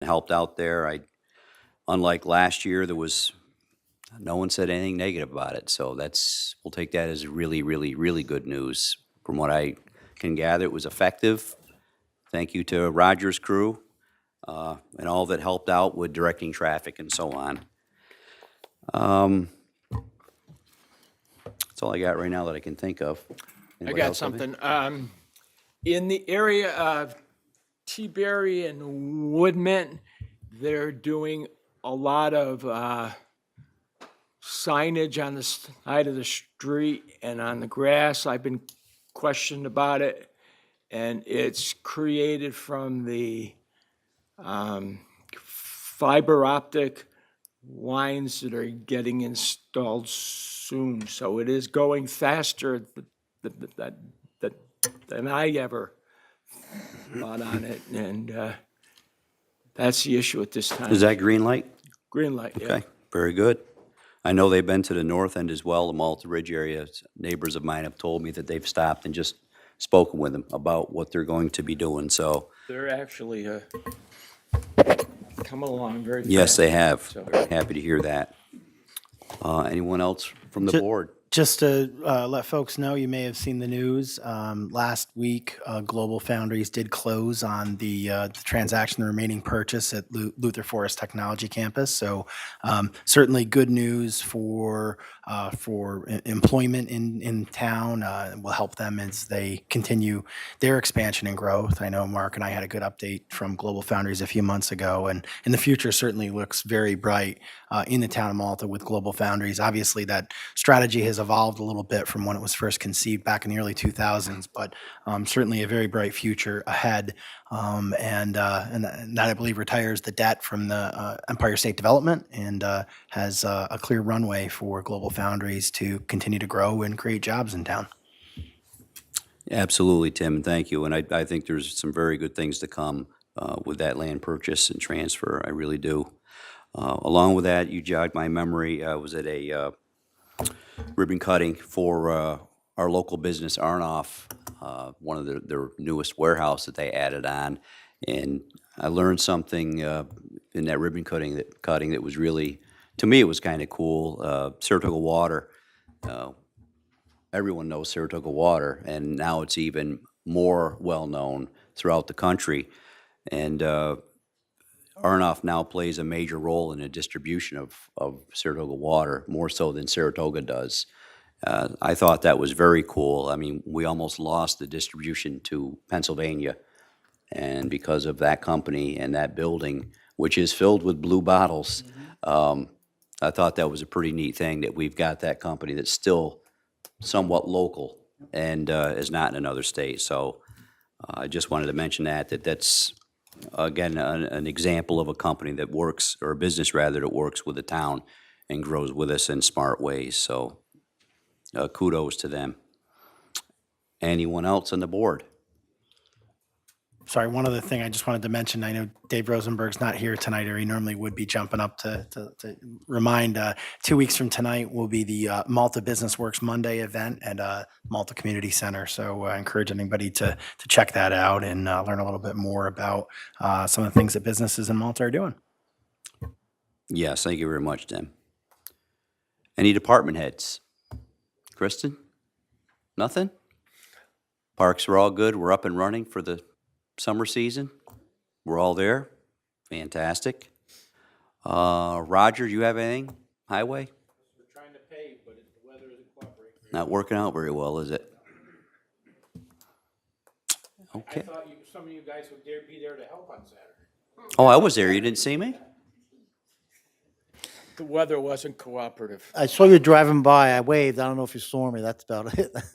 helped out there. Unlike last year, no one said anything negative about it. So we'll take that as really, really, really good news. From what I can gather, it was effective. Thank you to Roger's crew, and all that helped out with directing traffic and so on. That's all I got right now that I can think of. I Anybody got else have any? something. In the area of T-Berry and Woodmint, they're doing a lot of signage on the side of the street and on the grass. I've been questioned about it, and it's created from the fiber optic lines that are getting installed soon. So it is going faster than I ever thought on it, and that's the issue at this time. Is that green light? Green light, yeah. Okay, very good. I know they've been to the north end as well, the Malta Ridge area. Neighbors of mine have told me that they've stopped and just spoken with them about what they're going to be doing, so. They're actually coming along very fast. Yes, they have. So- Very happy to hear that. Anyone else from the board? Just to let folks know, you may have seen the news. Last week, Global Foundries did close on the transaction, the remaining purchase at Luther Forest Technology Campus. So certainly good news for employment in town. Will help them as they continue their expansion and growth. I know Mark and I had a good update from Global Foundries a few months ago, and in the future certainly looks very bright in the town of Malta with Global Foundries. Obviously, that strategy has evolved a little bit from when it was first conceived back in the early 2000s, but certainly a very bright future ahead. And that, I believe, retires the debt from the Empire State Development and has a clear runway for Global Foundries to continue to grow and create jobs in town. Absolutely, Tim, and thank you. And I think there's some very good things to come with that land purchase and transfer. I really do. Along with that, you jogged my memory. I was at a ribbon cutting for our local business, Arnoff, one of their newest warehouse that they added on. And I learned something in that ribbon cutting that was really, to me, it was kind of cool. Saratoga Water, everyone knows Saratoga Water, and now it's even more well-known throughout the country. And Arnoff now plays a major role in the distribution of Saratoga water, more so than Saratoga does. I thought that was very cool. I mean, we almost lost the distribution to Pennsylvania, and because of that company and that building, which is filled with blue bottles, I thought that was a pretty neat thing that we've got that company that's still somewhat local and is not in another state. So I just wanted to mention that's again, an example of a company that works, or a business rather, that works with the town and grows with us in smart ways. So kudos to them. Anyone else on the board? Sorry, one other thing I just wanted to mention, I know Dave Rosenberg's not here tonight, or he normally would be jumping up to remind, 2 weeks from tonight will be the Malta Business Works Monday event at Malta Community Center. So I encourage anybody to check that out and learn a little bit more about some of the things that businesses in Malta are doing. Yes, thank you very much, Tim. Any department heads? Kristen? Nothing? Parks are all good. We're up and running for the summer season. We're all there. Fantastic. Roger, do you have anything? Highway? We're trying to pay, but the weather isn't cooperating. Not working out very well, is it? Okay. I thought some of you guys would be there to help on Saturday. Oh, I was there. You didn't see me? The weather wasn't cooperative. I saw you driving by. I waved. I don't know if you saw me. That's about it. It's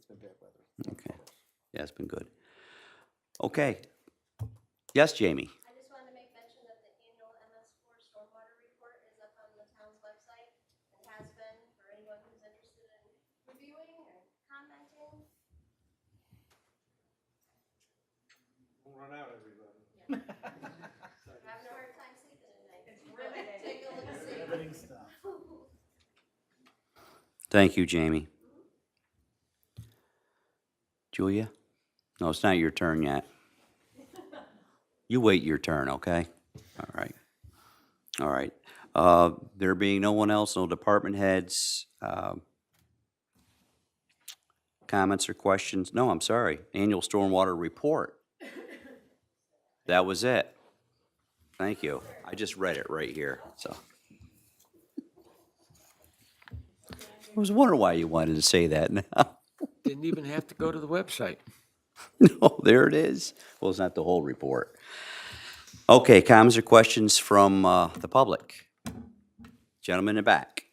been bad weather. Okay. Yeah, it's been good. Okay. Yes, Jamie? I just wanted to make mention that the annual MS4 stormwater report is up on the town's website. It has been for anyone who's interested in reviewing or commenting. Don't run out, everybody. I'm having a hard time sleeping at night. Really, take a look and see. Thank you, Jamie. Julia? No, it's not your turn yet. You wait your turn, okay? All right. All right. There being no one else, no department heads, comments or questions? No, I'm sorry. Annual stormwater report. That was it. Thank you. I just read it right here, so. I was wondering why you wanted to say that now. Didn't even have to go to the website. No, there it is. Well, it's not the whole report. Okay, comments or questions from the public? Gentleman in the back.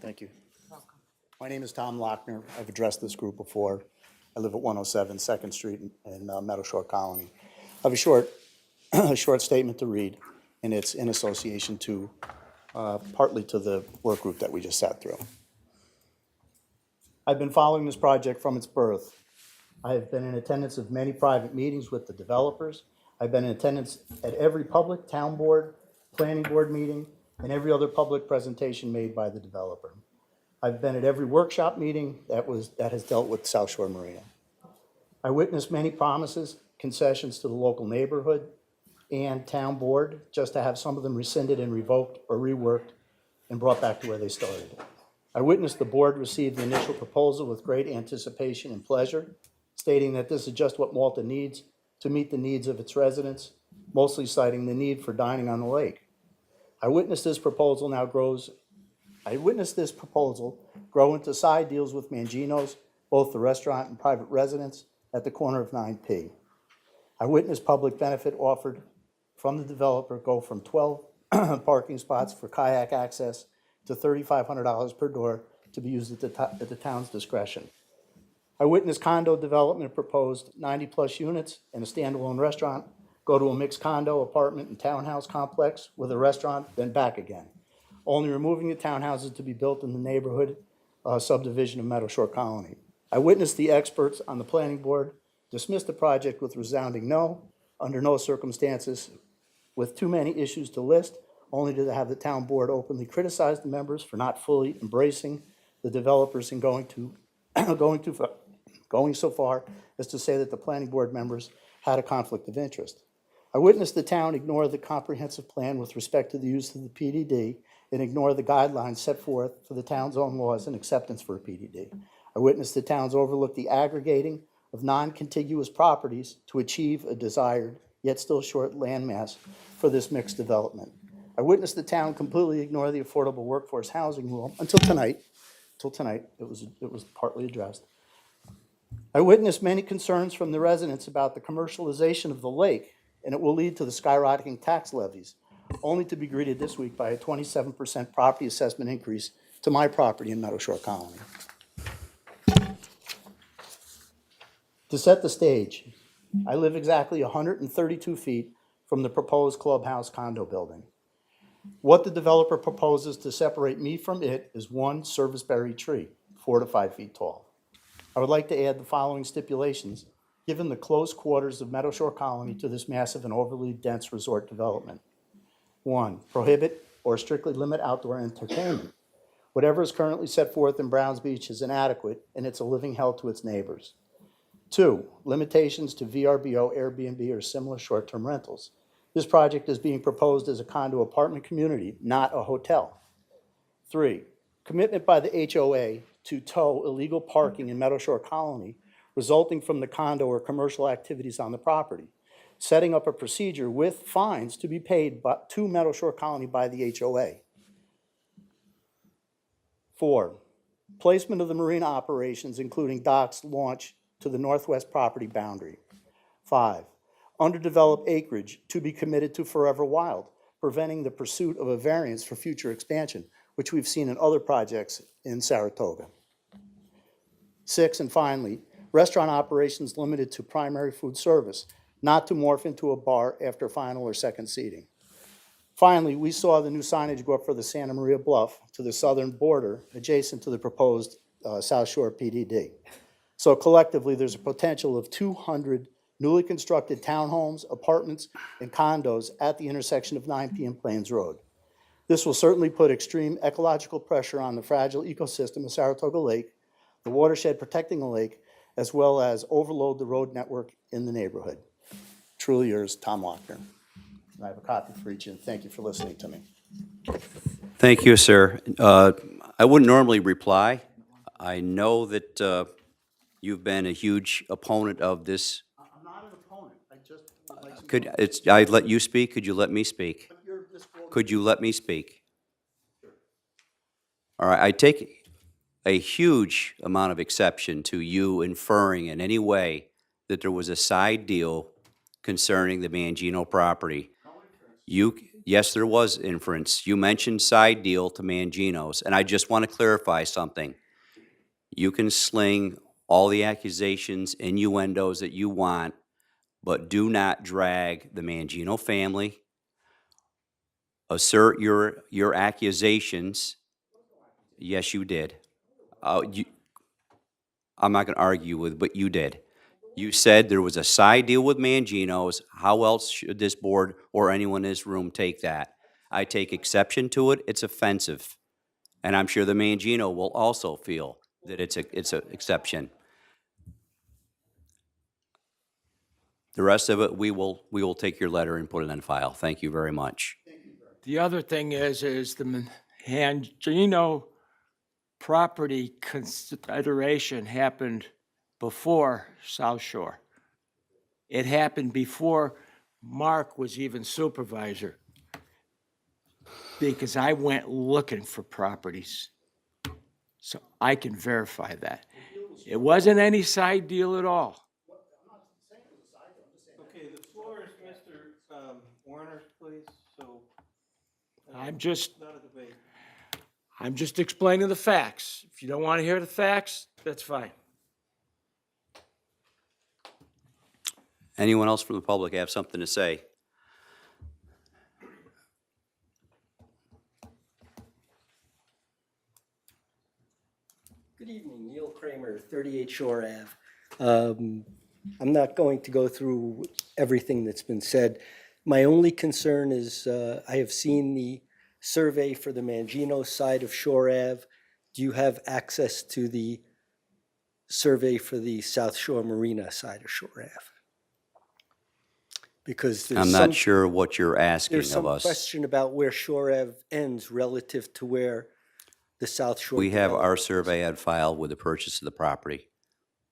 Thank you. My name is Tom Lochner. I've addressed this group before. I live at 107 2nd Street in Meadow Shore Colony. I have a short, a short statement to read, and it's in association to, partly to the work group that we just sat through. I've been following this project from its birth. I have been in attendance of many private meetings with the developers. I've been in attendance at every public, town board, planning board meeting, and every other public presentation made by the developer. I've been at every workshop meeting that has dealt with South Shore Marina. I witnessed many promises, concessions to the local neighborhood and town board, just to have some of them rescinded and revoked or reworked and brought back to where they started. I witnessed the board receive the initial proposal with great anticipation and pleasure, stating that this is just what Malta needs to meet the needs of its residents, mostly citing the need for dining on the lake. I witnessed this proposal grow into side deals with Mangino's, both the restaurant and private residents, at the corner of 9P. I witnessed public benefit offered from the developer go from 12 parking spots for kayak access to $3,500 per door to be used at the town's discretion. I witnessed condo development proposed 90-plus units and a standalone restaurant go to a mixed condo, apartment, and townhouse complex with a restaurant, then back again, only removing the townhouses to be built in the neighborhood subdivision of Meadow Shore Colony. I witnessed the experts on the planning board dismiss the project with resounding no, under no circumstances, with too many issues to list, only to have the town board openly criticize the members for not fully embracing the developers and going so far as to say that the planning board members had a conflict of interest. I witnessed the town ignore the comprehensive plan with respect to the use of the PDD and ignore the guidelines set forth for the town's own laws and acceptance for a PDD. I witnessed the towns overlook the aggregating of non-contiguous properties to achieve a desired, yet still short landmass for this mixed development. I witnessed the town completely ignore the affordable workforce housing rule until tonight. It was partly addressed. I witnessed many concerns from the residents about the commercialization of the lake, and it will lead to the skyrocketing tax levies, only to be greeted this week by a 27% property assessment increase to my property in Meadow Shore Colony. To set the stage, I live exactly 132 feet from the proposed clubhouse condo building. What the developer proposes to separate me from it is one serviceberry tree, 4 to 5 feet tall. I would like to add the following stipulations, given the close quarters of Meadow Shore Colony to this massive and overly dense resort development. 1, prohibit or strictly limit outdoor entertainment. Whatever is currently set forth in Browns Beach is inadequate, and it's a living hell to its neighbors. 2, limitations to VRBO, Airbnb, or similar short-term rentals. This project is being proposed as a condo apartment community, not a hotel. 3, commitment by the HOA to tow illegal parking in Meadow Shore Colony resulting from the condo or commercial activities on the property, setting up a procedure with fines to be paid to Meadow Shore Colony by the HOA. 4, placement of the marina operations, including docks, launch, to the northwest property boundary. 5, underdeveloped acreage to be committed to Forever Wild, preventing the pursuit of a variance for future expansion, which we've seen in other projects in Saratoga. 6, and finally, restaurant operations limited to primary food service, not to morph into a bar after final or second seating. Finally, we saw the new signage go up for the Santa Maria Bluff to the southern border, adjacent to the proposed South Shore PDD. So collectively, there's a potential of 200 newly constructed townhomes, apartments, and condos at the intersection of 9 PM Plains Road. This will certainly put extreme ecological pressure on the fragile ecosystem of Saratoga Lake, the watershed protecting the lake, as well as overload the road network in the neighborhood. Truly yours, Tom Lochner. I have a copy for each, and thank you for listening to me. Thank you, sir. I wouldn't normally reply. I know that you've been a huge opponent of this. I'm not an opponent, I just would like Could, I let you speak? Could you let me speak? Could you let me speak? All right, I take a huge amount of exception to you inferring in any way that there was a side deal concerning the Mangino property. Yes, there was inference. You mentioned side deal to Mangino's, and I just want to clarify something. You can sling all the accusations, innuendos that you want, but do not drag the Mangino family. Assert your accusations. Yes, you did. I'm not going to argue with, but you did. You said there was a side deal with Mangino's. How else should this board or anyone in this room take that? I take exception to it. It's offensive. And I'm sure the Mangino will also feel that it's an exception. The rest of it, we will take your letter and put it on file. Thank you very much. The other thing is the Mangino property consideration happened before South Shore. It happened before Mark was even supervisor. Because I went looking for properties. So I can verify that. It wasn't any side deal at all. Okay, the floor is Mr. Warner's, please, so I'm just not a debate. explaining the facts. If you don't want to hear the facts, that's fine. Anyone else from the public have something to say? Good evening, Neil Kramer, 38 Shore Ave. I'm not going to go through everything that's been said. My only concern is I have seen the survey for the Mangino side of Shore Ave. Do you have access to the survey for the South Shore Marina side of Shore Ave? Because there's I'm some, not sure what you're asking there's some of us. question about where Shore Ave ends relative to where the South Shore. We have our development is. survey on file with the purchase of the property.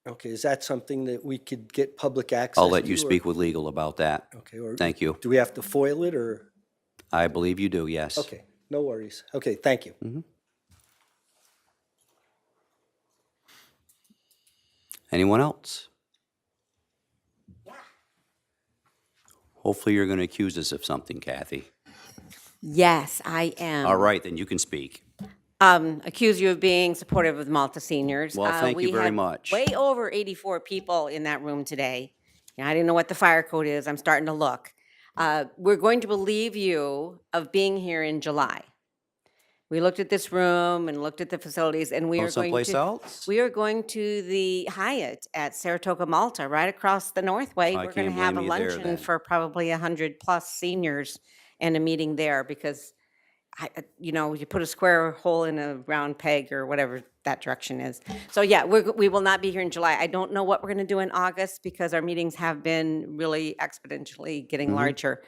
Okay, is that something that we could get public access to? I'll let you or- speak with legal about that. Okay, or Thank you. do we have to foil it, or? I believe you do, yes. Okay, no worries. Okay, thank you. Anyone else? Hopefully you're going to accuse us of something, Kathy. Yes, I am. All right, then you can speak. Accuse you of being supportive of Malta seniors. Well, thank you We very had much. Way over 84 people in that room today. I didn't know what the fire code is. I'm starting to look. We're going to relieve you of being here in July. We looked at this room and looked at the facilities, and we Go are going someplace to. else? We are going to the Hyatt at Saratoga Malta, right across the Northway. I We're going to can't have a blame you there, luncheon then. for probably 100+ seniors and a meeting there because you put a square hole in a round peg or whatever that direction is. So yeah, we will not be here in July. I don't know what we're going to do in August because our meetings have been really exponentially getting larger.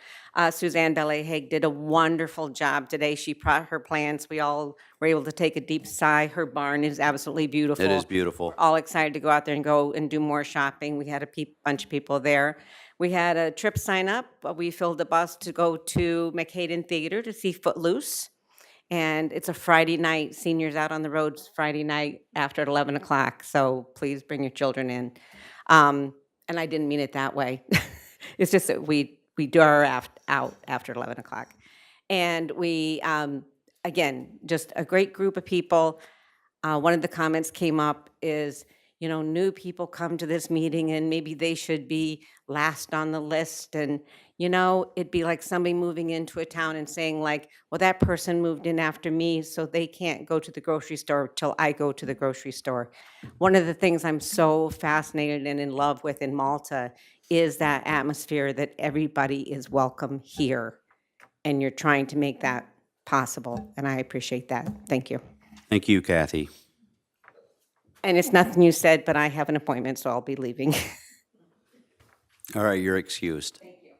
Suzanne Bellehag did a wonderful job today. She brought her plans. We all were able to take a deep sigh. Her barn is absolutely beautiful. It is beautiful. All excited to go out there and go and do more shopping. We had a bunch of people there. We had a trip sign up. We filled a bus to go to McHayden Theater to see Footloose. And it's a Friday night, seniors out on the roads Friday night after 11 o'clock. So please bring your children in. And I didn't mean it that way. It's just that we do our out after 11 o'clock. And we, again, just a great group of people. One of the comments came up is, new people come to this meeting and maybe they should be last on the list. And, it'd be like somebody moving into a town and saying like, well, that person moved in after me, so they can't go to the grocery store till I go to the grocery store. One of the things I'm so fascinated and in love with in Malta is that atmosphere that everybody is welcome here. And you're trying to make that possible, and I appreciate that. Thank you. Thank you, Kathy. And it's nothing you said, but I have an appointment, so I'll be leaving. All right, you're excused. Thank you.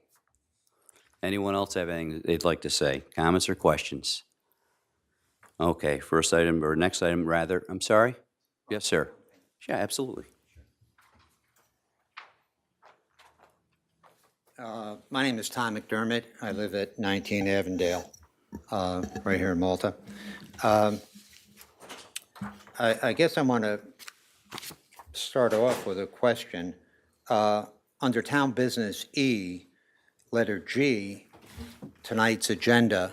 Anyone else have anything they'd like to say? Comments or questions? Okay, first item, or next item, rather. I'm sorry? Yes, sir. Yeah, absolutely. My name is Tom McDermott. I live at 19 Avondale, right here in Malta. I guess I want to start off with a question. Under Town Business E, letter G, tonight's agenda,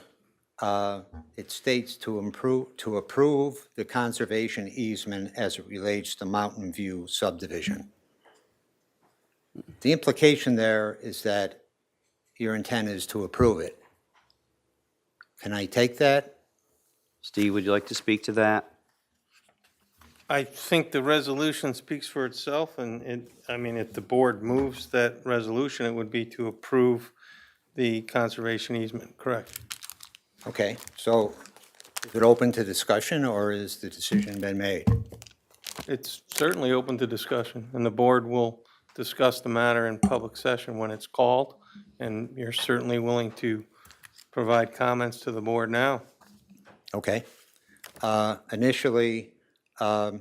it states to approve the conservation easement as it relates to Mountain View subdivision. The implication there is that your intent is to approve it. Can I take that? Steve, would you like to speak to that? I think the resolution speaks for itself, and if the board moves that resolution, it would be to approve the conservation easement, correct? Okay, so is it open to discussion, or has the decision been made? It's certainly open to discussion, and the board will discuss the matter in public session when it's called, and you're certainly willing to provide comments to the board now. Okay. Initially, I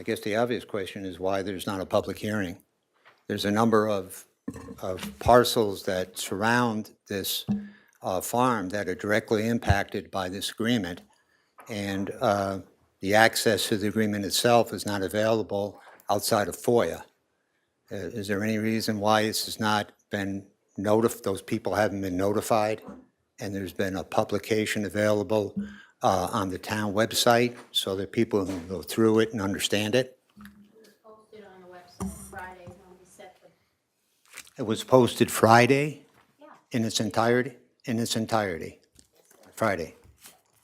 guess the obvious question is why there's not a public hearing. There's a number of parcels that surround this farm that are directly impacted by this agreement, and the access to the agreement itself is not available outside of FOIA. Is there any reason why this has not been notified, those people haven't been notified, and there's been a publication available on the town website so that people can go through it and understand it? Posted on the website Friday when we set the, It was posted Friday yeah. in its entirety? In its entirety? Friday.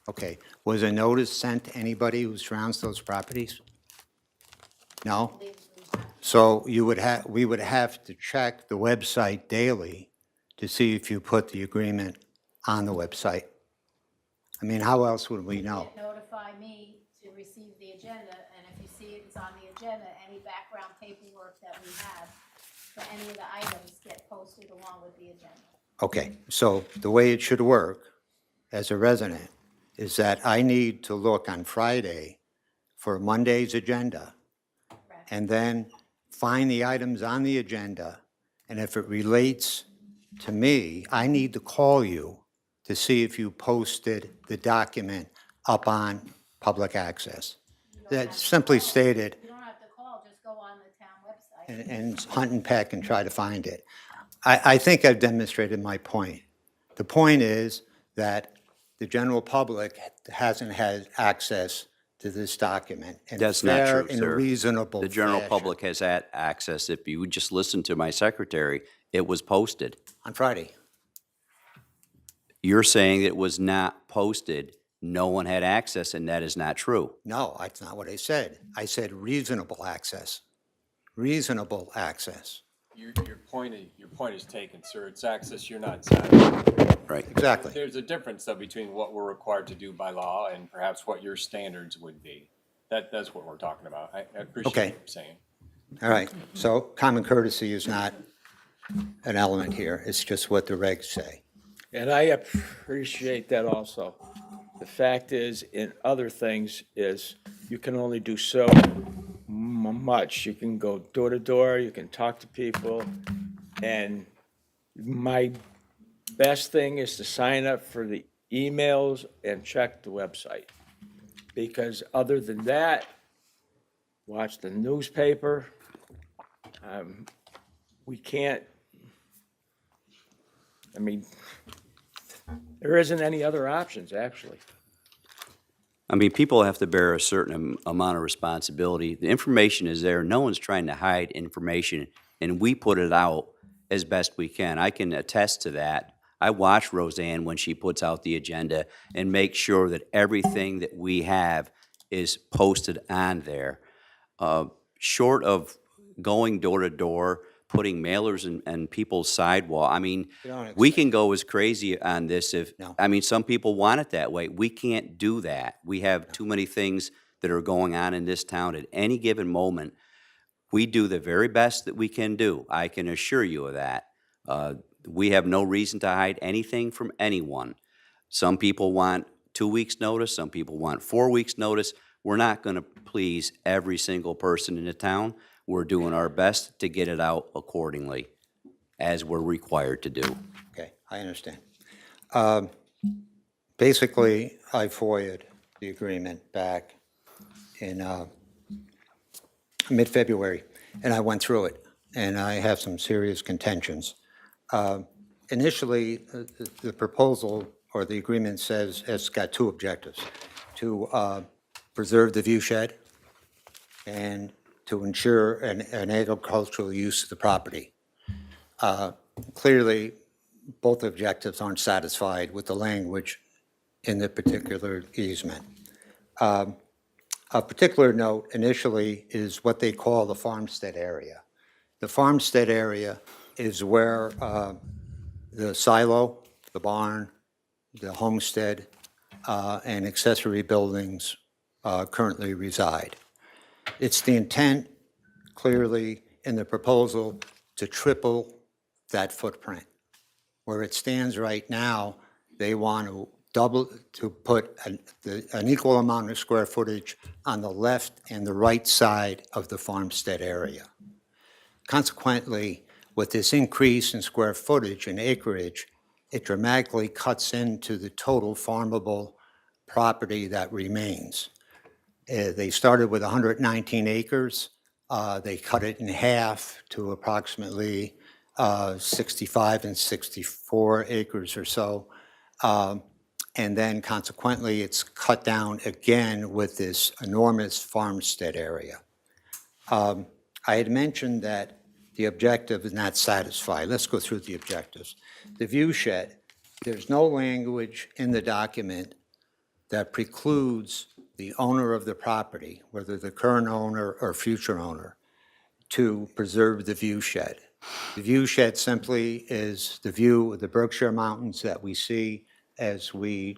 Okay. Was a notice sent to anybody who surrounds those properties? No? So we would have to check the website daily to see if you put the agreement on the website. I mean, how else would we know? Notify me to receive the agenda, and if you see it's on the agenda, any background paperwork that we have for any of the items get posted along with the agenda. Okay, so the way it should work as a resident is that I need to look on Friday for Monday's agenda and then find the items on the agenda, and if it relates to me, I need to call you to see if you posted the document up on public access. That's simply stated, You don't have to call, just go on the town website. and hunt and peck and try to find it. I think I've demonstrated my point. The point is that the general public hasn't had access to this document in a That's not fair true, and sir. reasonable The general fashion. public has had access. If you would just listen to my secretary, it was posted. On Friday. You're saying it was not posted, no one had access, and that is not true. No, that's not what I said. I said reasonable access. Reasonable access. Your point is taken, sir. It's access you're not satisfied. Right. Exactly. There's a difference, though, between what we're required to do by law and perhaps what your standards would be. That's what we're talking about. I appreciate Okay. what you're saying. All right. So common courtesy is not an element here. It's just what the regs say. And I appreciate that also. The fact is, in other things, is you can only do so much. You can go door to door, you can talk to people, and my best thing is to sign up for the emails and check the website. Because other than that, watch the newspaper. We can't, I mean, there isn't any other options, actually. I mean, people have to bear a certain amount of responsibility. The information is there. No one's trying to hide information, and we put it out as best we can. I can attest to that. I watch Roseanne when she puts out the agenda and make sure that everything that we have is posted on there. Short of going door to door, putting mailers in people's sidewalk. I mean, You don't we can go as crazy on this if, No. I mean, some people want it that way. We can't do that. We have too many things that are going on in this town at any given moment. We do the very best that we can do. I can assure you of that. We have no reason to hide anything from anyone. Some people want 2 weeks' notice, some people want 4 weeks' notice. We're not going to please every single person in the town. We're doing our best to get it out accordingly, as we're required to do. Okay, I understand. Basically, I FOIA'd the agreement back in mid-February, and I went through it, and I have some serious contentions. Initially, the proposal or the agreement says it's got two objectives: to preserve the view shed and to ensure an agricultural use of the property. Clearly, both objectives aren't satisfied with the language in the particular easement. A particular note initially is what they call the farmstead area. The farmstead area is where the silo, the barn, the homestead, and accessory buildings currently reside. It's the intent, clearly, in the proposal to triple that footprint. Where it stands right now, they want to put an equal amount of square footage on the left and the right side of the farmstead area. Consequently, with this increase in square footage and acreage, it dramatically cuts into the total farmable property that remains. They started with 119 acres. They cut it in half to approximately 65 and 64 acres or so. And then consequently, it's cut down again with this enormous farmstead area. I had mentioned that the objective is not satisfied. Let's go through the objectives. The view shed, there's no language in the document that precludes the owner of the property, whether the current owner or future owner, to preserve the view shed. The view shed simply is the view of the Berkshire Mountains that we see as we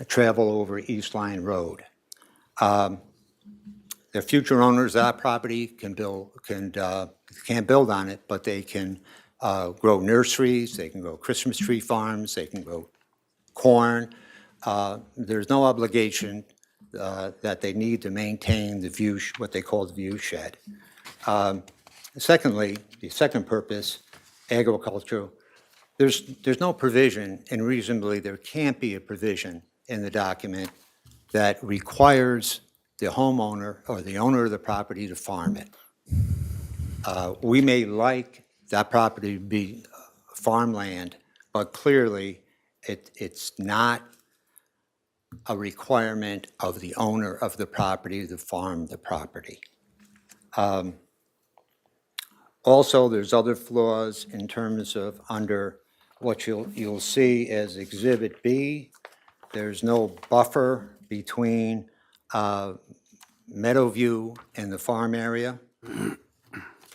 travel over East Line Road. The future owners of that property can't build on it, but they can grow nurseries, they can grow Christmas tree farms, they can grow corn. There's no obligation that they need to maintain the view, what they call the view shed. Secondly, the second purpose, agriculture, there's no provision, and reasonably there can't be a provision in the document that requires the homeowner or the owner of the property to farm it. We may like that property to be farmland, but clearly it's not a requirement of the owner of the property to farm the property. Also, there's other flaws in terms of under what you'll see as Exhibit B. There's no buffer between Meadowview and the farm area,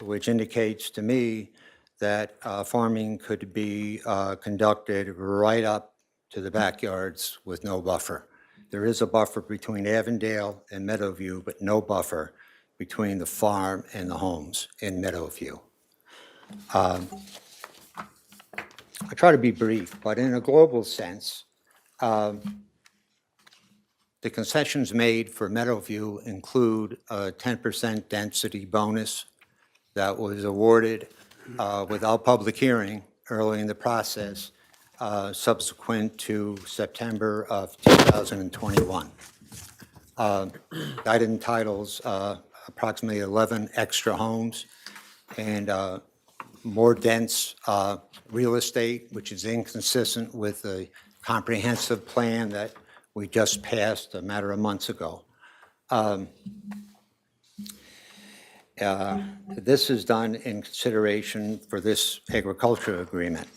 which indicates to me that farming could be conducted right up to the backyards with no buffer. There is a buffer between Avondale and Meadowview, but no buffer between the farm and the homes in Meadowview. I try to be brief, but in a global sense, the concessions made for Meadowview include a 10% density bonus that was awarded without public hearing early in the process, subsequent to September of 2021. That entitles approximately 11 extra homes and more dense real estate, which is inconsistent with the comprehensive plan that we just passed a matter of months ago. This is done in consideration for this agriculture agreement.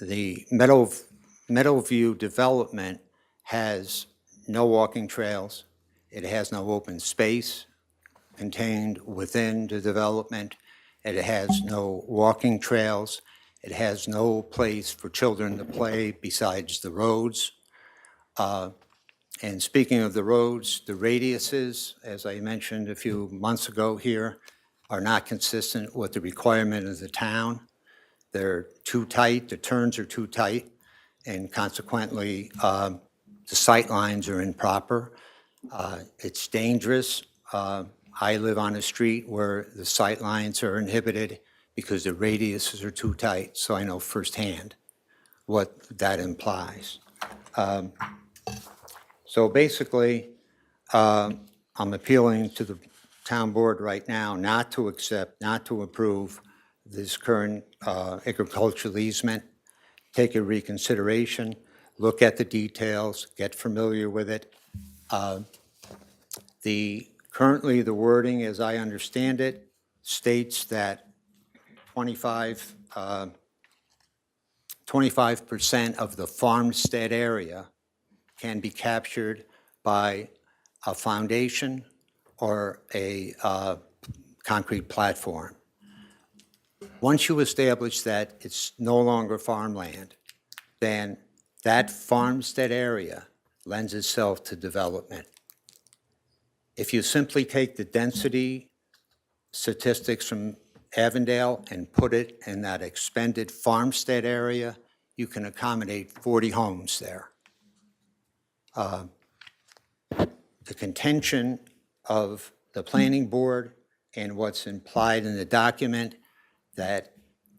The Meadowview development has no walking trails. It has no open space. contained within the development. It has no walking trails. It has no place for children to play besides the roads. And speaking of the roads, the radiuses, as I mentioned a few months ago here, are not consistent with the requirement of the town. They're too tight, the turns are too tight, and consequently, the sight lines are improper. It's dangerous. I live on a street where the sight lines are inhibited because the radiuses are too tight, so I know firsthand what that implies. So basically, I'm appealing to the town board right now not to accept, not to approve this current agricultural easement. Take a reconsideration, look at the details, get familiar with it. Currently, the wording, as I understand it, states that 25% of the farmstead area can be captured by a foundation or a concrete platform. Once you establish that it's no longer farmland, then that farmstead area lends itself to development. If you simply take the density statistics from Avondale and put it in that expended farmstead area, you can accommodate 40 homes there. The contention of the planning board and what's implied in the document that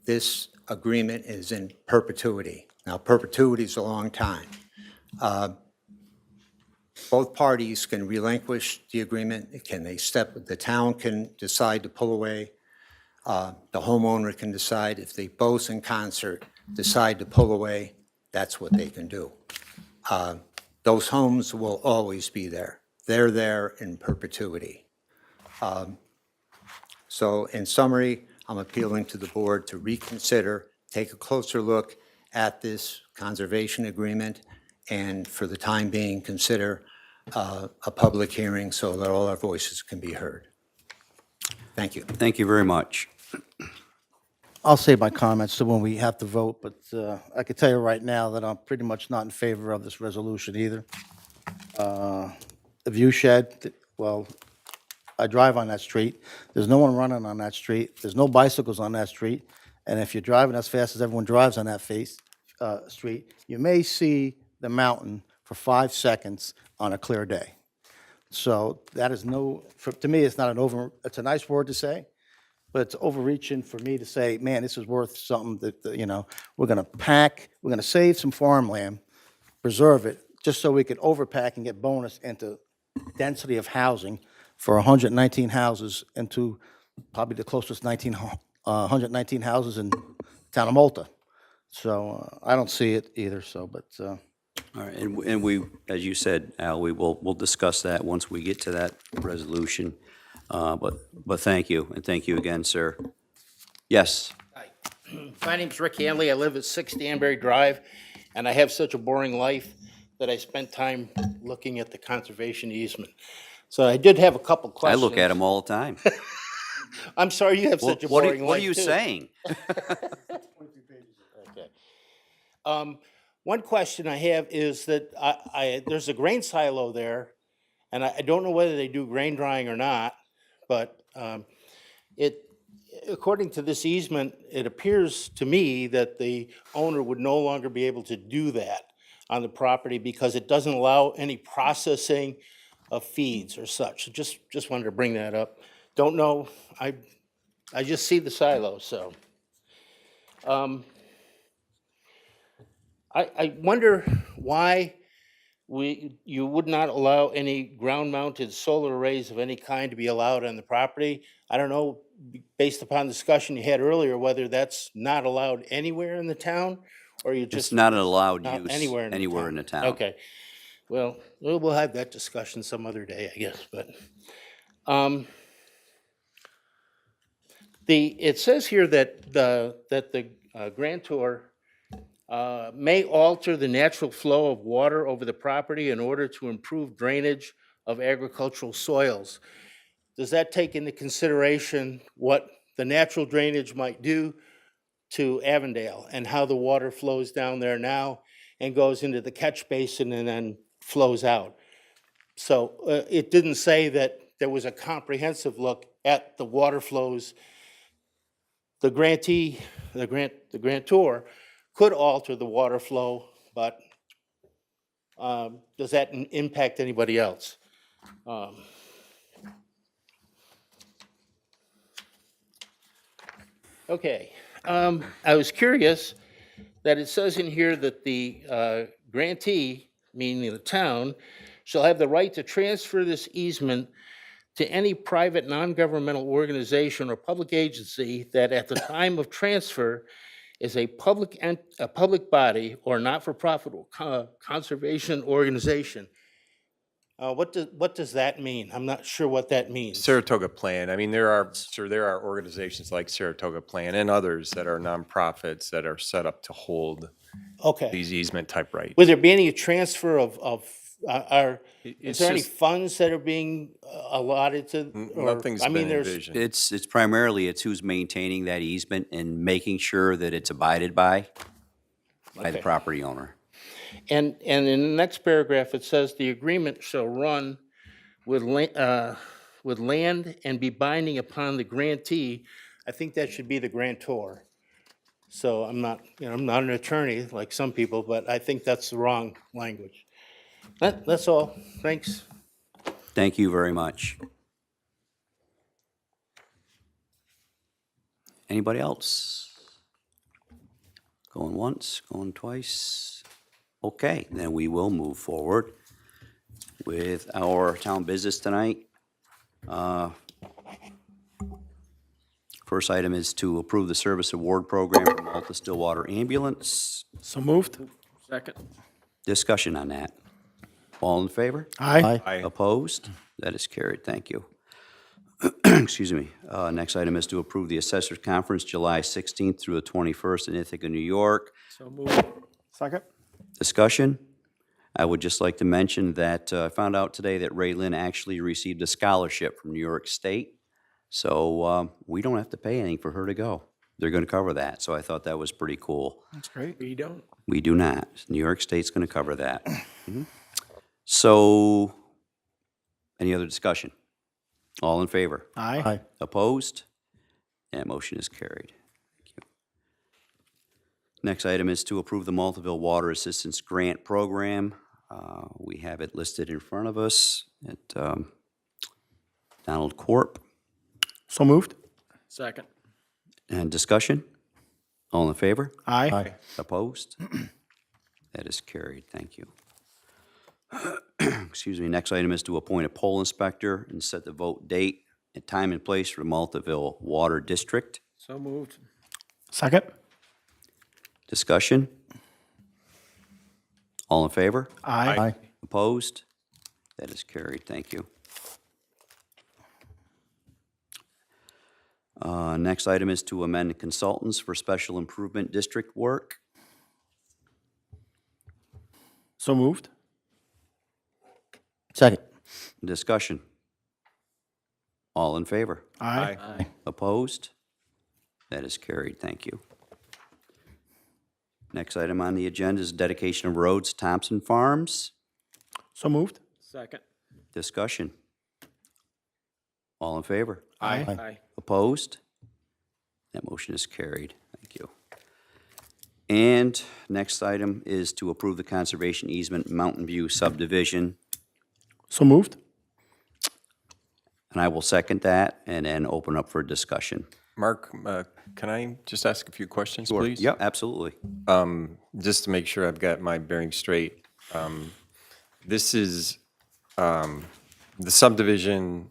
this agreement is in perpetuity. Now, perpetuity is a long time. Both parties can relinquish the agreement. The town can decide to pull away. The homeowner can decide. If they both in concert decide to pull away, that's what they can do. Those homes will always be there. They're there in perpetuity. So in summary, I'm appealing to the board to reconsider, take a closer look at this conservation agreement, and for the time being, consider a public hearing so that all our voices can be heard. Thank you. Thank you very much. I'll save my comments to when we have to vote, but I can tell you right now that I'm pretty much not in favor of this resolution either. The view shed, well, I drive on that street. There's no one running on that street. There's no bicycles on that street. And if you're driving as fast as everyone drives on that street, you may see the mountain for 5 seconds on a clear day. So that is to me, it's not it's a nice word to say, but it's overreaching for me to say, man, this is worth something that, we're going to save some farmland, preserve it, just so we could overpack and get bonus into density of housing for 119 houses into probably the closest 119 houses in the town of Malta. So I don't see it either, but... All right, and we, as you said, Al, we'll discuss that once we get to that resolution. But thank you, and thank you again, sir. Yes, My name's Rick Hanley. I live at 6 Danbury Drive, and I have such a boring life that I spent time looking at the conservation easement. So I did have a couple I questions. look at them all the time. I'm sorry you have such a What boring life, are you too. saying? Okay. One question I have is that there's a grain silo there, and I don't know whether they do grain drying or not, but according to this easement, it appears to me that the owner would no longer be able to do that on the property because it doesn't allow any processing of feeds or such. Just wanted to bring that up. Don't know, I just see the silo, so. I wonder why you would not allow any ground-mounted solar arrays of any kind to be allowed on the property. I don't know, based upon the discussion you had earlier, whether that's not allowed anywhere in the town, or you just. It's not an allowed not use anywhere in the town. Okay. Well, we'll have that discussion some other day, I guess, but. It says here that the grantor may alter the natural flow of water over the property in order to improve drainage of agricultural soils. does that take into consideration what the natural drainage might do to Avondale and how the water flows down there now and goes into the catch basin and then flows out? So it didn't say that there was a comprehensive look at the water flows. The grantee, the grantor could alter the water flow, but does that impact anybody else? Okay, I was curious that it says in here that the grantee, meaning the town, shall have the right to transfer this easement to any private non-governmental organization or public agency that at the time of transfer is a public body or not-for-profit conservation organization. What does that mean? I'm not sure what that means. Saratoga Plan, I mean, there are organizations like Saratoga Plan and others that are nonprofits that are set up to hold Okay. these easement type rights. Would there be any transfer of is It's there any just- funds that are being allotted to? or- Nothing's I mean, been there's- envisioned. It's primarily, it's who's maintaining that easement and making sure that it's abided by the Okay. property owner. And in the next paragraph, it says the agreement shall run with land and be binding upon the grantee. I think that should be the grantor. So I'm not an attorney like some people, but I think that's the wrong language. That's all. Thanks. Thank you very much. Anybody else? Going once, going twice? Okay, then we will move forward with our town business tonight. First item is to approve the service award program for Malta Stillwater Ambulance. So moved? Second. Discussion on that. All in favor? Aye. Aye. Opposed? That is carried. Thank you. Excuse me. Next item is to approve the Assessors Conference, July 16th through the 21st in Ithaca, New York. So moved. Second? Discussion? I would just like to mention that I found out today that Ray Lynn actually received a scholarship from New York State. So we don't have to pay anything for her to go. They're going to cover that. So I thought that was pretty cool. That's great. We don't. We do not. New York State's going to cover that. Mhm. So, any other discussion? All in favor? Aye. Aye. Opposed? And motion is carried. Thank you. Next item is to approve the Maltaville Water Assistance Grant Program. We have it listed in front of us at Donald Corp. So moved? Second. And discussion? All in favor? Aye. Aye. Opposed? That is carried. Thank you. Excuse me. Next item is to appoint a poll inspector and set the vote date and time and place for the Maltaville Water District. So moved. Second? Discussion? All in favor? Aye. Aye. Opposed? That is carried. Thank you. Next item is to amend consultants for special improvement district work. So moved? Second. Discussion? All in favor? Aye. Aye. Opposed? That is carried. Thank you. Next item on the agenda is dedication of roads, Thompson Farms. So moved? Second. Discussion? All in favor? Aye. Aye. Opposed? That motion is carried. Thank you. And next item is to approve the conservation easement Mountain View subdivision. So moved? And I will second that and then open up for discussion. Mark, can I just ask a few questions, please? Yep, absolutely. Just to make sure I've got my bearing straight. This is, the subdivision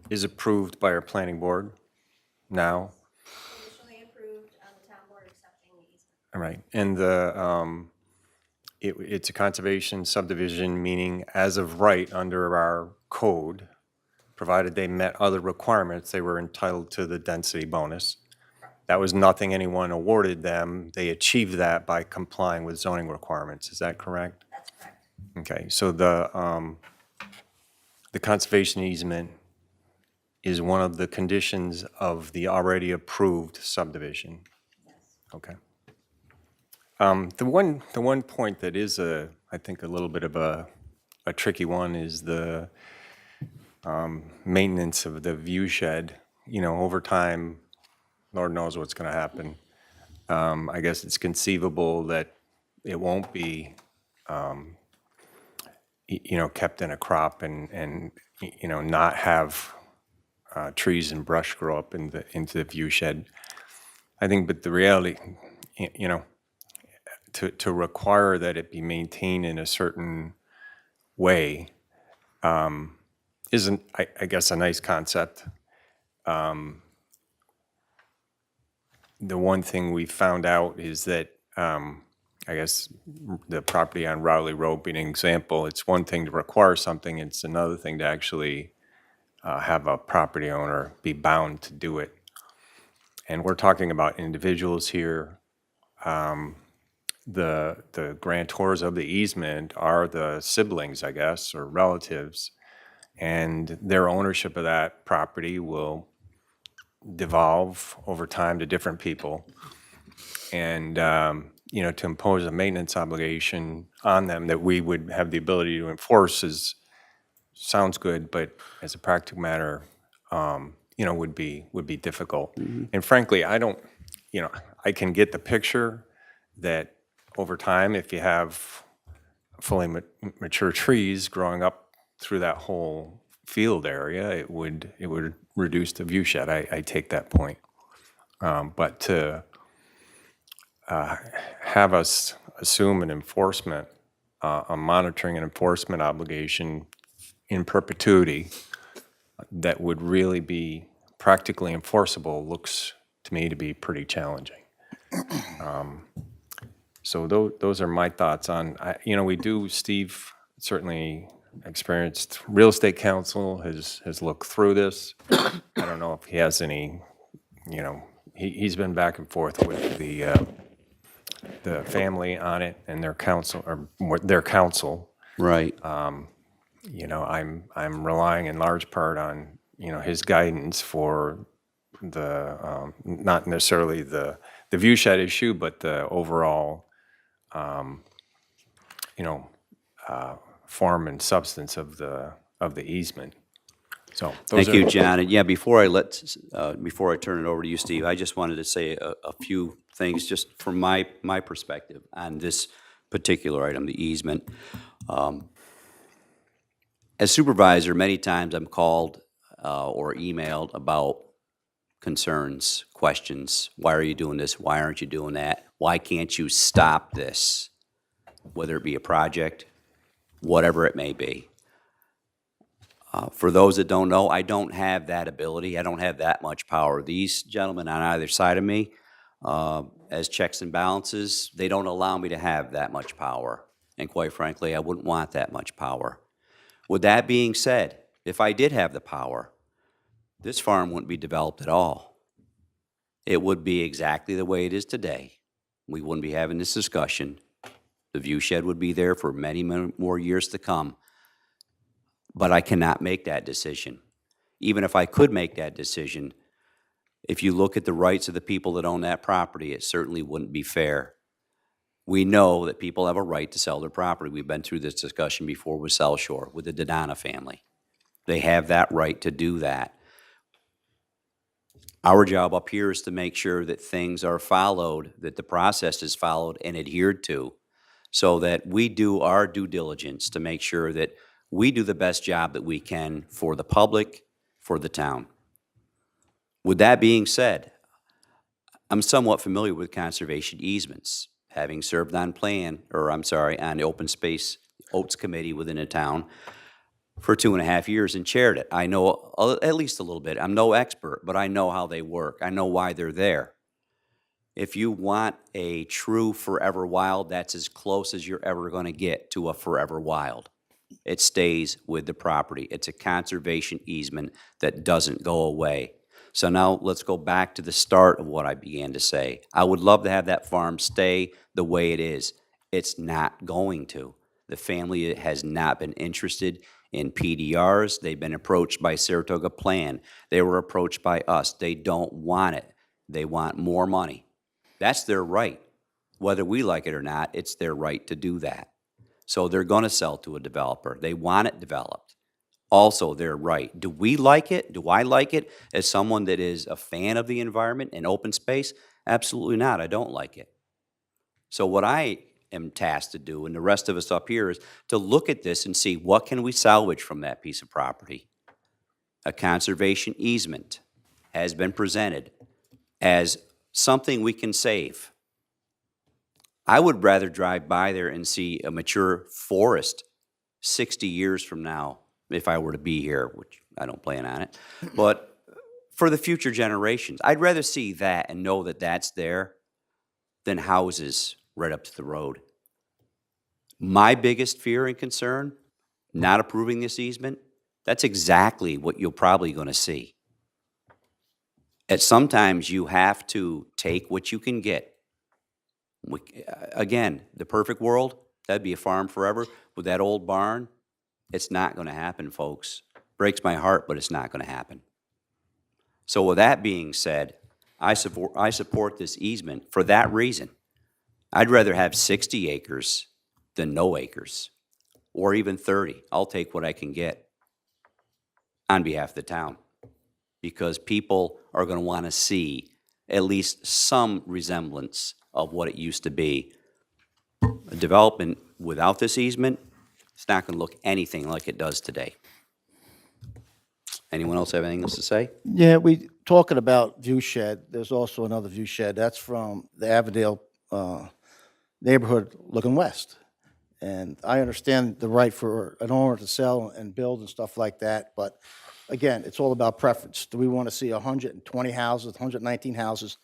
is approved by our planning board now? Initially approved, the town board accepting the easement. All right, and it's a conservation subdivision, meaning as of right under our code, provided they met other requirements, they were entitled to the density bonus. That was nothing anyone awarded them. They achieved that by complying with zoning requirements. Is that correct? That's correct. Okay, so the conservation easement is one of the conditions of the already approved subdivision? Okay. The one point that is I think a little bit of a tricky one is the maintenance of the view shed. You know, over time, Lord knows what's going to happen. I guess it's conceivable that it won't be, you know, kept in a crop and you know, not have trees and brush grow up into the view shed. I think, but the reality, you know, to require that it be maintained in a certain way isn't, I guess, a nice concept. The one thing we found out is that, I guess, the property on Rowley Road being an example, it's one thing to require something, it's another thing to actually have a property owner be bound to do it. And we're talking about individuals here. The grantors of the easement are the siblings, I guess, or relatives, and their ownership of that property will devolve over time to different people. And, you know, to impose a maintenance obligation on them that we would have the ability to enforce sounds good, but as a practical matter, you know, would be difficult. And frankly, I don't, you know, I can get the picture that over time, if you have fully mature trees growing up through that whole field area, it would reduce the view shed. I take that point. But to have us assume an enforcement, a monitoring and enforcement obligation in perpetuity that would really be practically enforceable looks to me to be pretty challenging. So those are my thoughts on, you know, we do, Steve certainly experienced real estate counsel, has looked through this. I don't know if he has any, you know, he's been back and forth with the family on it and their counsel, or their counsel. Right. You know, I'm relying in large part on, you know, his guidance for the, not necessarily the view shed issue, but the overall, you know, form and substance of the easement. So those Thank you, are- John. And yeah, before I turn it over to you, Steve, I just wanted to say a few things just from my perspective on this particular item, the easement. As supervisor, many times I'm called or emailed about concerns, questions. Why are you doing this? Why aren't you doing that? Why can't you stop this? Whether it be a project, whatever it may be. For those that don't know, I don't have that ability. I don't have that much power. These gentlemen on either side of me, as checks and balances, they don't allow me to have that much power. And quite frankly, I wouldn't want that much power. With that being said, if I did have the power, this farm wouldn't be developed at all. It would be exactly the way it is today. We wouldn't be having this discussion. The view shed would be there for many more years to come. But I cannot make that decision. Even if I could make that decision, if you look at the rights of the people that own that property, it certainly wouldn't be fair. We know that people have a right to sell their property. We've been through this discussion before with South Shore, with the Dodonna family. They have that right to do that. Our job up here is to make sure that things are followed, that the process is followed and adhered to, so that we do our due diligence to make sure that we do the best job that we can for the public, for the town. With that being said, I'm somewhat familiar with conservation easements, having served on on the Open Space Oats Committee within a town for 2.5 years and chaired it. I know at least a little bit. I'm no expert, but I know how they work. I know why they're there. If you want a true forever wild, that's as close as you're ever going to get to a forever wild. It stays with the property. It's a conservation easement that doesn't go away. So now let's go back to the start of what I began to say. I would love to have that farm stay the way it is. It's not going to. The family has not been interested in PDRs. They've been approached by Saratoga Plan. They were approached by us. They don't want it. They want more money. That's their right. Whether we like it or not, it's their right to do that. So they're going to sell to a developer. They want it developed. Also, their right. Do we like it? Do I like it as someone that is a fan of the environment and open space? Absolutely not. I don't like it. So what I am tasked to do, and the rest of us up here, is to look at this and see what can we salvage from that piece of property. A conservation easement has been presented as something we can save. I would rather drive by there and see a mature forest 60 years from now, if I were to be here, which I don't plan on it, but for the future generations. I'd rather see that and know that that's there than houses right up to the road. My biggest fear and concern, not approving this easement, that's exactly what you're probably going to see. At sometimes you have to take what you can get. Again, the perfect world, that'd be a farm forever. With that old barn, it's not going to happen, folks. Breaks my heart, but it's not going to happen. So with that being said, I support this easement for that reason. I'd rather have 60 acres than no acres, or even 30. I'll take what I can get on behalf of the town, because people are going to want to see at least some resemblance of what it used to be. A development without this easement, it's not going to look anything like it does today. Anyone else have anything else to say? Yeah, we talking about view shed. There's also another view shed. That's from the Avondale neighborhood looking west. And I understand the right for an owner to sell and build and stuff like that, but again, it's all about preference. Do we want to see 120 houses, 119 houses?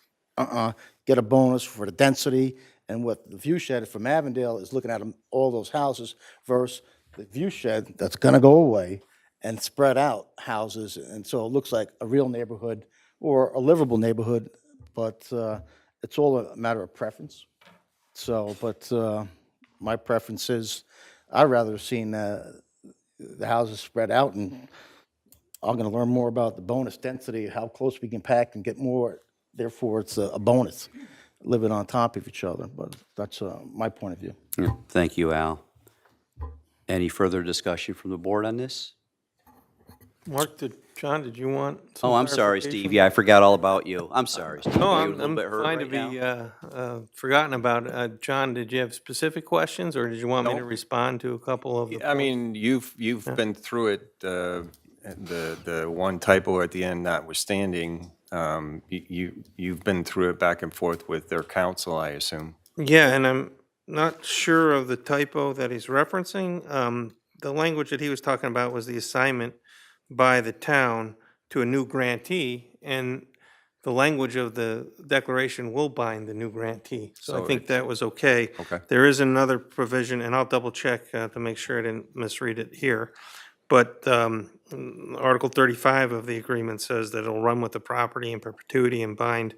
Get a bonus for the density, and what the view shed from Avondale is looking at all those houses versus the view shed that's going to go away and spread out houses, and so it looks like a real neighborhood or a livable neighborhood, but it's all a matter of preference. So, but my preference is I'd rather have seen the houses spread out, and I'm going to learn more about the bonus density, how close we can pack and get more. Therefore, it's a bonus, living on top of each other. But that's my point of view. Yeah, thank you, Al. Any further discussion from the board on this? Mark, John, did you want some Oh, I'm sorry, clarification? Steve. Yeah, I forgot all about you. I'm sorry, Steve. No, Are you a I'm little bit hurt fine to right be now? forgotten about. John, did you have specific questions, or did you want me to respond to a couple of the I mean, you've been through it, the one typo at the end notwithstanding, you've been through it back and forth with their counsel, I assume. Yeah, and I'm not sure of the typo that he's referencing. The language that he was talking about was the assignment by the town to a new grantee, and the language of the declaration will bind the new grantee. So I So think it's- that was okay. Okay. There is another provision, and I'll double check to make sure I didn't misread it here. But Article 35 of the agreement says that it'll run with the property in perpetuity and bind,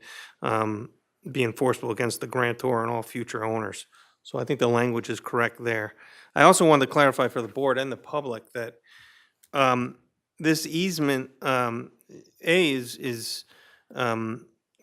be enforceable against the grantor and all future owners. So I think the language is correct there. I also wanted to clarify for the board and the public that this easement, is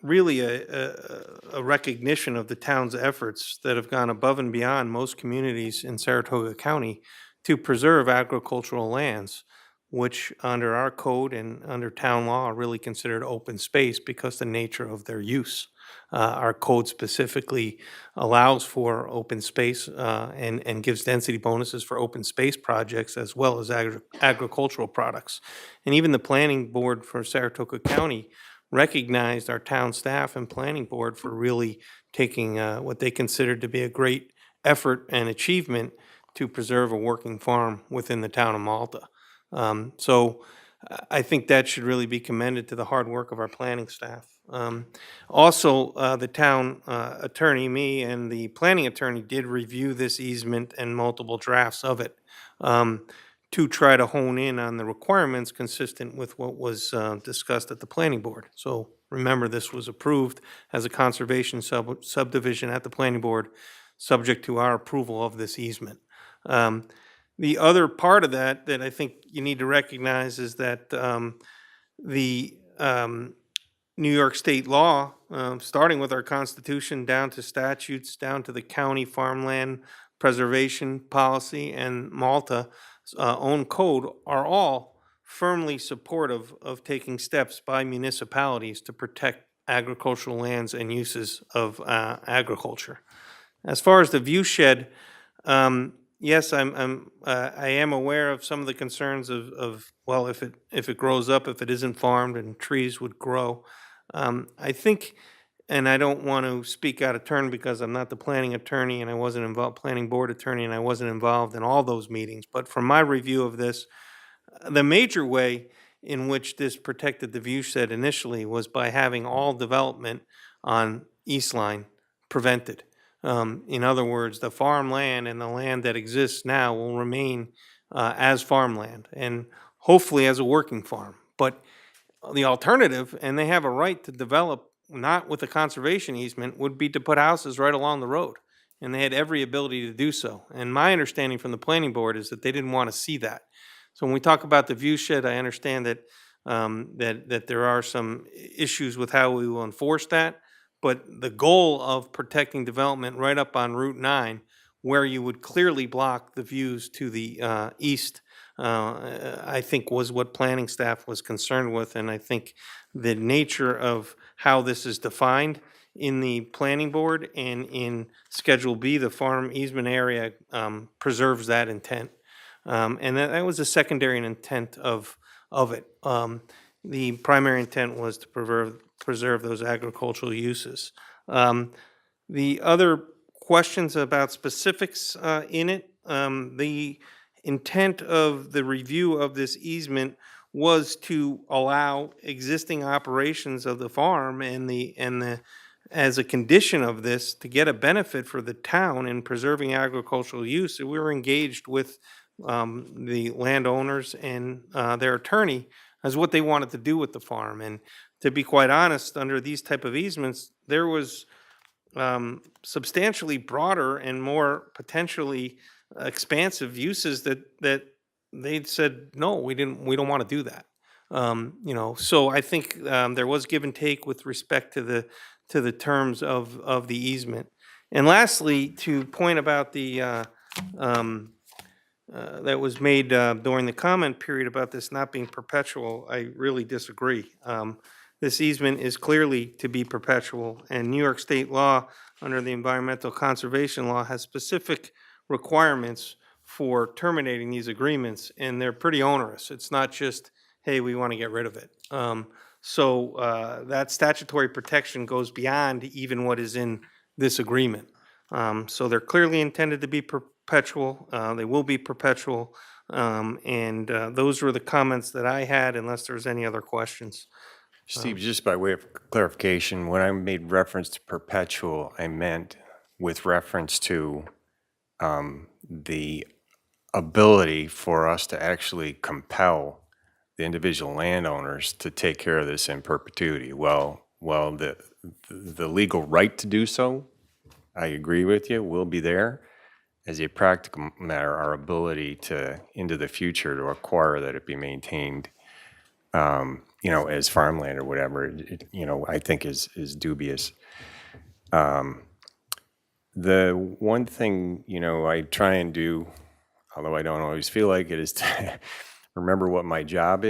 really a recognition of the town's efforts that have gone above and beyond most communities in Saratoga County to preserve agricultural lands, which under our code and under town law are really considered open space because the nature of their use. Our code specifically allows for open space and gives density bonuses for open space projects as well as agricultural products. And even the planning board for Saratoga County recognized our town staff and planning board for really taking what they considered to be a great effort and achievement to preserve a working farm within the town of Malta. So I think that should really be commended to the hard work of our planning staff. Also, the town attorney, me, and the planning attorney did review this easement and multiple drafts of it to try to hone in on the requirements consistent with what was discussed at the planning board. So remember, this was approved as a conservation subdivision at the planning board, subject to our approval of this easement. The other part of that that I think you need to recognize is that the New York State law, starting with our Constitution, down to statutes, down to the county farmland preservation policy and Malta's own code, are all firmly supportive of taking steps by municipalities to protect agricultural lands and uses of agriculture. As far as the view shed, yes, I am aware of some of the concerns of well, if it grows up, if it isn't farmed and trees would grow. I think, and I don't want to speak out of turn because I'm not the planning attorney and I wasn't involved, planning board attorney, and I wasn't involved in all those meetings. But from my review of this, the major way in which this protected the view shed initially was by having all development on East Line prevented. In other words, the farmland and the land that exists now will remain as farmland and hopefully as a working farm. But the alternative, and they have a right to develop not with a conservation easement, would be to put houses right along the road. And they had every ability to do so. And my understanding from the planning board is that they didn't want to see that. So when we talk about the view shed, I understand that that there are some issues with how we will enforce that. But the goal of protecting development right up on Route 9, where you would clearly block the views to the east, I think was what planning staff was concerned with. And I think the nature of how this is defined in the planning board and in Schedule B, the farm easement area, preserves that intent. And that was a secondary intent of it. The primary intent was to preserve those agricultural uses. The other questions about specifics in it, the intent of the review of this easement was to allow existing operations of the farm and as a condition of this, to get a benefit for the town in preserving agricultural use. We were engaged with the landowners and their attorney as what they wanted to do with the farm. And to be quite honest, under these type of easements, there was substantially broader and more potentially expansive uses that they said, no, we don't want to do that. So I think there was give and take with respect to the terms of the easement. And lastly, to point about the that was made during the comment period about this not being perpetual, I really disagree. This easement is clearly to be perpetual, and New York State law under the Environmental Conservation Law has specific requirements for terminating these agreements, and they're pretty onerous. It's not just, hey, we want to get rid of it. So that statutory protection goes beyond even what is in this agreement. So they're clearly intended to be perpetual. They will be perpetual. And those were the comments that I had, unless there's any other questions. Steve, just by way of clarification, when I made reference to perpetual, I meant with reference to the ability for us to actually compel the individual landowners to take care of this in perpetuity. Well, the legal right to do so, I agree with you, will be there. As a practical matter, our ability to, into the future, to acquire that it be maintained, as farmland or whatever, I think is dubious. The one thing, I try and do, although I don't always feel like it, is to remember what my job is.